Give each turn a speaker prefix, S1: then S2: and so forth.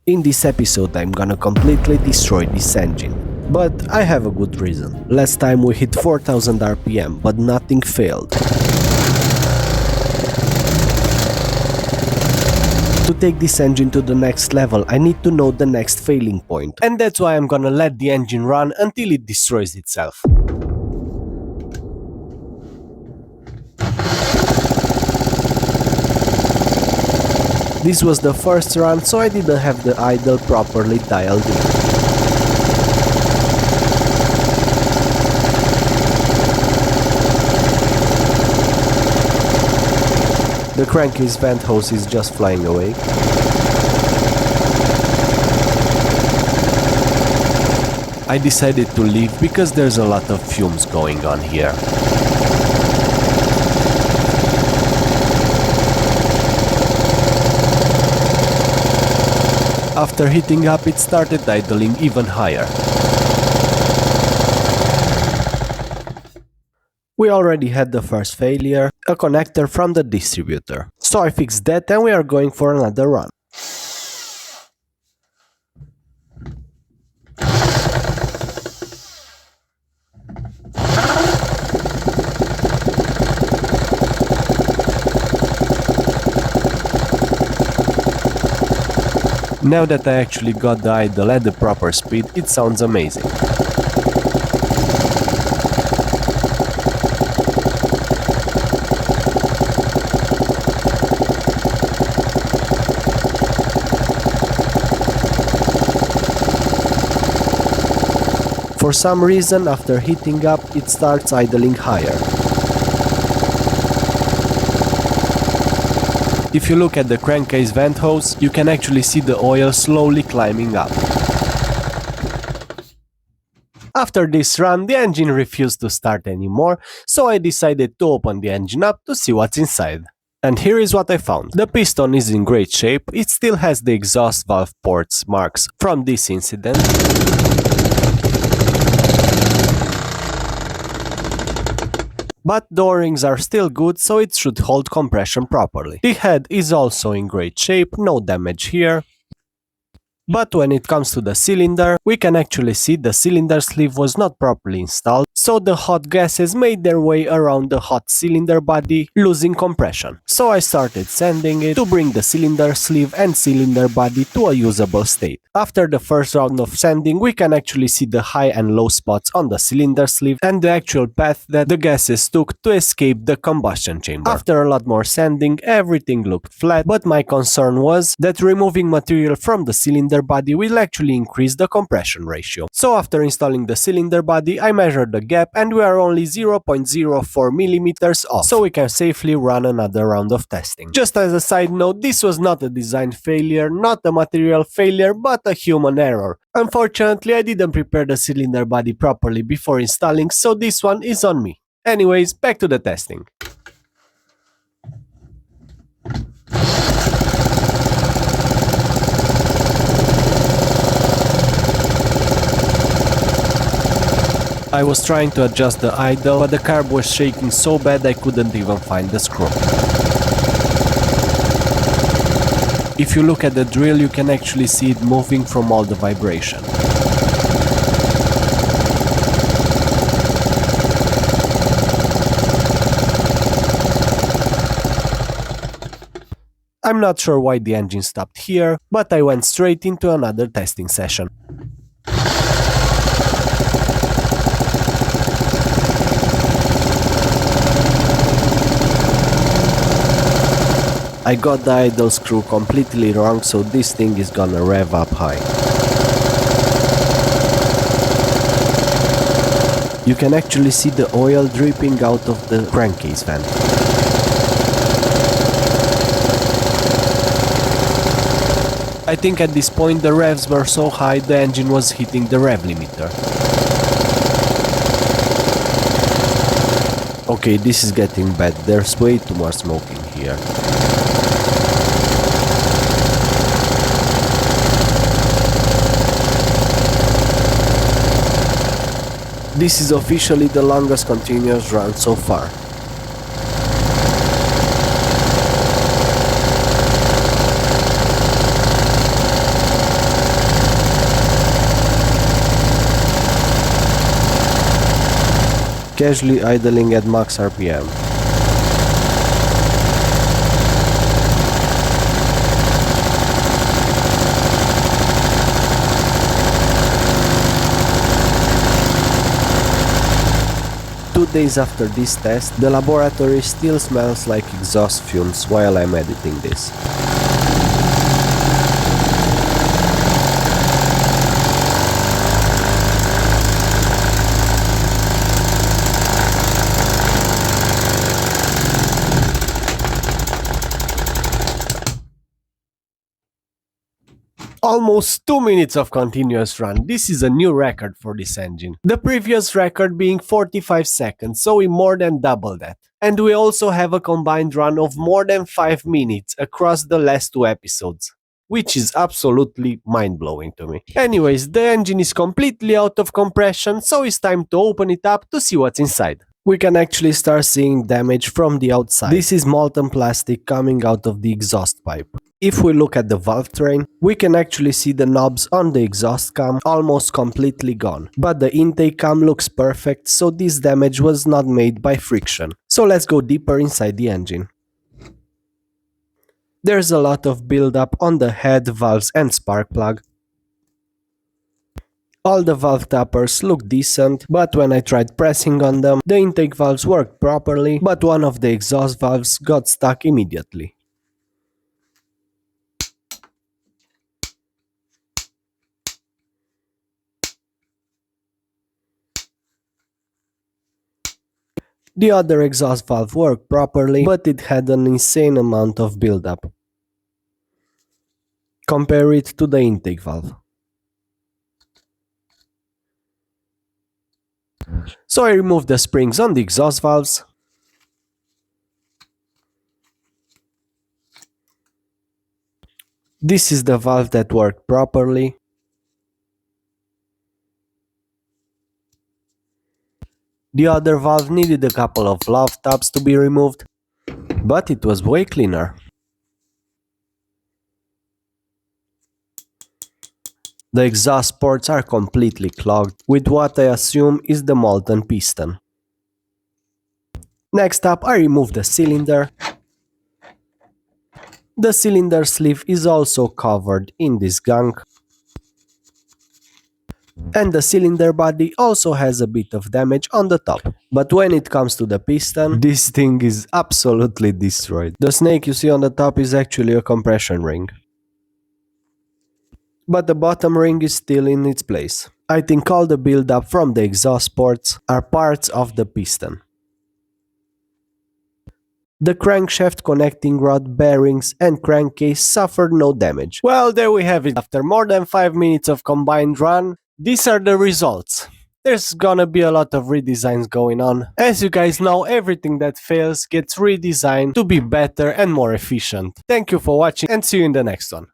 S1: In this episode I'm gonna completely destroy this engine. But I have a good reason. Last time we hit 4000 RPM, but nothing failed. To take this engine to the next level, I need to know the next failing point. And that's why I'm gonna let the engine run until it destroys itself. This was the first run, so I didn't have the idle properly dialed in. The crankcase vent hose is just flying away. I decided to leave because there's a lot of fumes going on here. After heating up, it started idling even higher. We already had the first failure, a connector from the distributor. So I fixed that and we are going for another run. Now that I actually got the idle at the proper speed, it sounds amazing. For some reason, after heating up, it starts idling higher. If you look at the crankcase vent hose, you can actually see the oil slowly climbing up. After this run, the engine refused to start anymore, so I decided to open the engine up to see what's inside. And here is what I found. The piston is in great shape, it still has the exhaust valve ports marks from this incident. But the O-rings are still good, so it should hold compression properly. The head is also in great shape, no damage here. But when it comes to the cylinder, we can actually see the cylinder sleeve was not properly installed, so the hot gases made their way around the hot cylinder body, losing compression. So I started sanding it to bring the cylinder sleeve and cylinder body to a usable state. After the first round of sanding, we can actually see the high and low spots on the cylinder sleeve and the actual path that the gases took to escape the combustion chamber. After a lot more sanding, everything looked flat, but my concern was that removing material from the cylinder body will actually increase the compression ratio. So after installing the cylinder body, I measured the gap and we are only 0.04 millimeters off, so we can safely run another round of testing. Just as a side note, this was not a design failure, not a material failure, but a human error. Unfortunately, I didn't prepare the cylinder body properly before installing, so this one is on me. Anyways, back to the testing. I was trying to adjust the idle, but the carb was shaking so bad I couldn't even find the screw. If you look at the drill, you can actually see it moving from all the vibration. I'm not sure why the engine stopped here, but I went straight into another testing session. I got the idle screw completely wrong, so this thing is gonna rev up high. You can actually see the oil dripping out of the crankcase vent. I think at this point the revs were so high the engine was hitting the rev limiter. Okay, this is getting bad, there's way too much smoke in here. This is officially the longest continuous run so far. casually idling at max RPM. Two days after this test, the laboratory still smells like exhaust fumes while I'm editing this. Almost 2 minutes of continuous run. This is a new record for this engine. The previous record being 45 seconds, so we more than doubled that. And we also have a combined run of more than 5 minutes across the last 2 episodes, which is absolutely mind-blowing to me. Anyways, the engine is completely out of compression, so it's time to open it up to see what's inside. We can actually start seeing damage from the outside. This is molten plastic coming out of the exhaust pipe. If we look at the valve train, we can actually see the knobs on the exhaust cam almost completely gone. But the intake cam looks perfect, so this damage was not made by friction. So let's go deeper inside the engine. There's a lot of buildup on the head, valves and spark plug. All the valve tappers look decent, but when I tried pressing on them, the intake valves worked properly, but one of the exhaust valves got stuck immediately. The other exhaust valve worked properly, but it had an insane amount of buildup. Compare it to the intake valve. So I removed the springs on the exhaust valves. This is the valve that worked properly. The other valve needed a couple of valve tabs to be removed, but it was way cleaner. The exhaust ports are completely clogged with what I assume is the molten piston. Next up, I remove the cylinder. The cylinder sleeve is also covered in this gunk. And the cylinder body also has a bit of damage on the top. But when it comes to the piston, this thing is absolutely destroyed. The snake you see on the top is actually a compression ring. But the bottom ring is still in its place. I think all the buildup from the exhaust ports are parts of the piston. The crankshaft connecting rod, bearings and crankcase suffered no damage. Well, there we have it. After more than 5 minutes of combined run, these are the results. There's gonna be a lot of redesigns going on. As you guys know, everything that fails gets redesigned to be better and more efficient. Thank you for watching and see you in the next one.